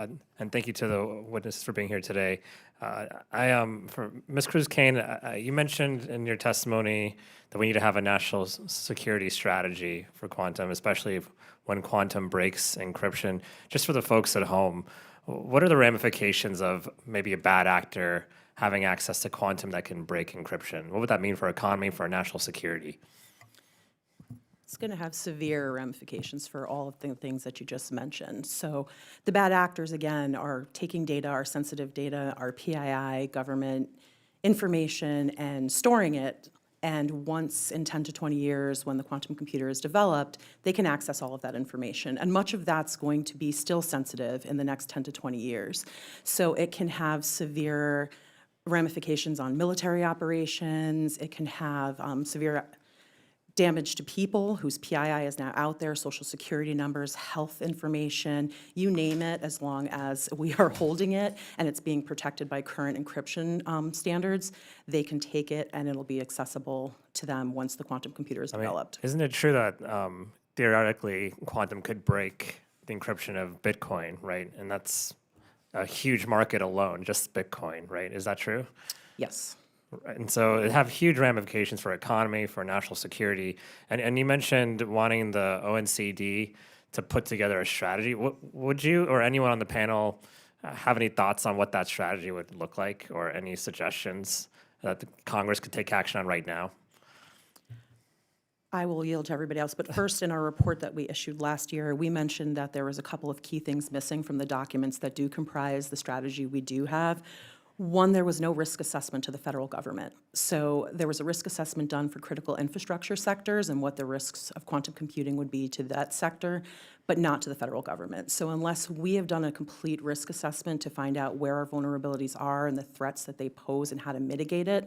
And thank you to the witnesses for being here today. For Ms. Cruz-Kane, you mentioned in your testimony that we need to have a national security strategy for quantum, especially when quantum breaks encryption. Just for the folks at home, what are the ramifications of maybe a bad actor having access to quantum that can break encryption? What would that mean for our economy, for our national security? It's going to have severe ramifications for all of the things that you just mentioned. So the bad actors, again, are taking data, our sensitive data, our PII, government information, and storing it. And once in 10 to 20 years, when the quantum computer is developed, they can access all of that information. And much of that's going to be still sensitive in the next 10 to 20 years. So it can have severe ramifications on military operations. It can have severe damage to people whose PII is now out there, social security numbers, health information, you name it, as long as we are holding it and it's being protected by current encryption standards, they can take it and it'll be accessible to them once the quantum computer is developed. Isn't it true that theoretically quantum could break the encryption of Bitcoin, right? And that's a huge market alone, just Bitcoin, right? Is that true? Yes. And so it have huge ramifications for economy, for national security. And you mentioned wanting the ONCD to put together a strategy. Would you or anyone on the panel have any thoughts on what that strategy would look like, or any suggestions that the Congress could take action on right now? I will yield to everybody else, but first, in our report that we issued last year, we mentioned that there was a couple of key things missing from the documents that do comprise the strategy we do have. One, there was no risk assessment to the federal government. So there was a risk assessment done for critical infrastructure sectors and what the risks of quantum computing would be to that sector, but not to the federal government. So unless we have done a complete risk assessment to find out where our vulnerabilities are and the threats that they pose and how to mitigate it,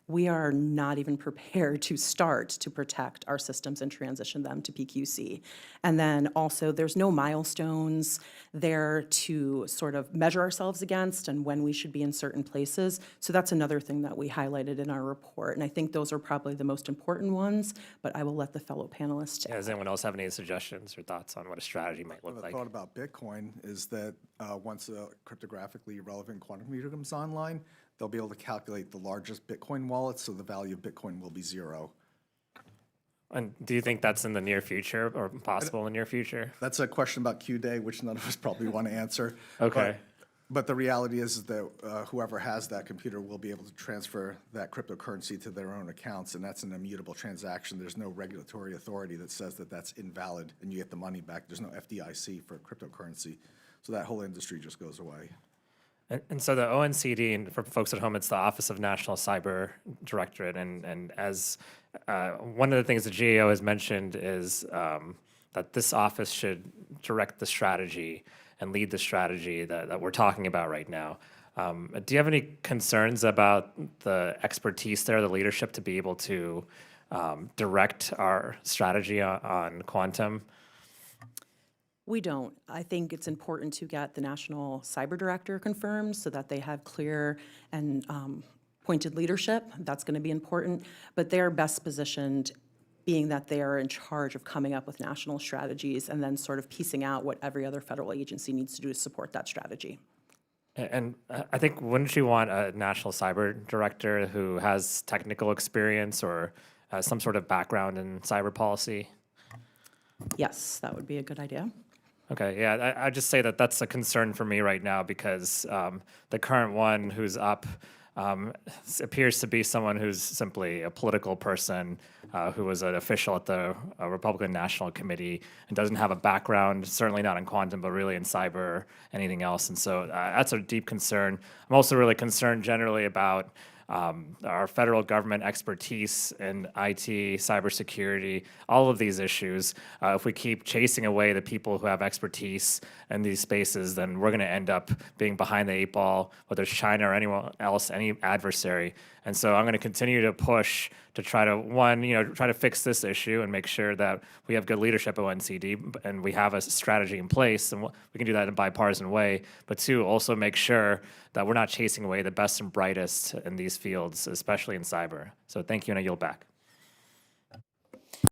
we are not even prepared to start to protect our systems and transition them to PQC. And then also, there's no milestones there to sort of measure ourselves against and when we should be in certain places. So that's another thing that we highlighted in our report. And I think those are probably the most important ones, but I will let the fellow panelists. Yeah, does anyone else have any suggestions or thoughts on what a strategy might look like? The thought about Bitcoin is that once a cryptographically relevant quantum computer comes online, they'll be able to calculate the largest Bitcoin wallet, so the value of Bitcoin will be zero. And do you think that's in the near future, or possible in the near future? That's a question about Q-Day, which none of us probably want to answer. Okay. But the reality is that whoever has that computer will be able to transfer that cryptocurrency to their own accounts, and that's an immutable transaction. There's no regulatory authority that says that that's invalid and you get the money back. There's no FDIC for cryptocurrency. So that whole industry just goes away. And so the ONCD, and for folks at home, it's the Office of National Cyber Directorate. And as one of the things the GAO has mentioned is that this office should direct the strategy and lead the strategy that we're talking about right now. Do you have any concerns about the expertise there, the leadership, to be able to direct our strategy on quantum? We don't. I think it's important to get the National Cyber Director confirmed so that they have clear and pointed leadership. That's going to be important. But they're best positioned, being that they are in charge of coming up with national strategies and then sort of piecing out what every other federal agency needs to do to support that strategy. And I think, wouldn't you want a National Cyber Director who has technical experience or some sort of background in cyber policy? Yes, that would be a good idea. Okay, yeah, I just say that that's a concern for me right now because the current one who's up appears to be someone who's simply a political person who was an official at the Republican National Committee and doesn't have a background, certainly not in quantum, but really in cyber or anything else. And so that's a deep concern. I'm also really concerned generally about our federal government expertise in IT, cybersecurity, all of these issues. If we keep chasing away the people who have expertise in these spaces, then we're going to end up being behind the eight ball, whether it's China or anyone else, any adversary. And so I'm going to continue to push to try to, try to fix this issue and make sure that we have good leadership at ONCD and we have a strategy in place, and we can do that in a bipartisan way. But two, also make sure that we're not chasing away the best and brightest in these fields, especially in cyber. So thank you, and I yield back.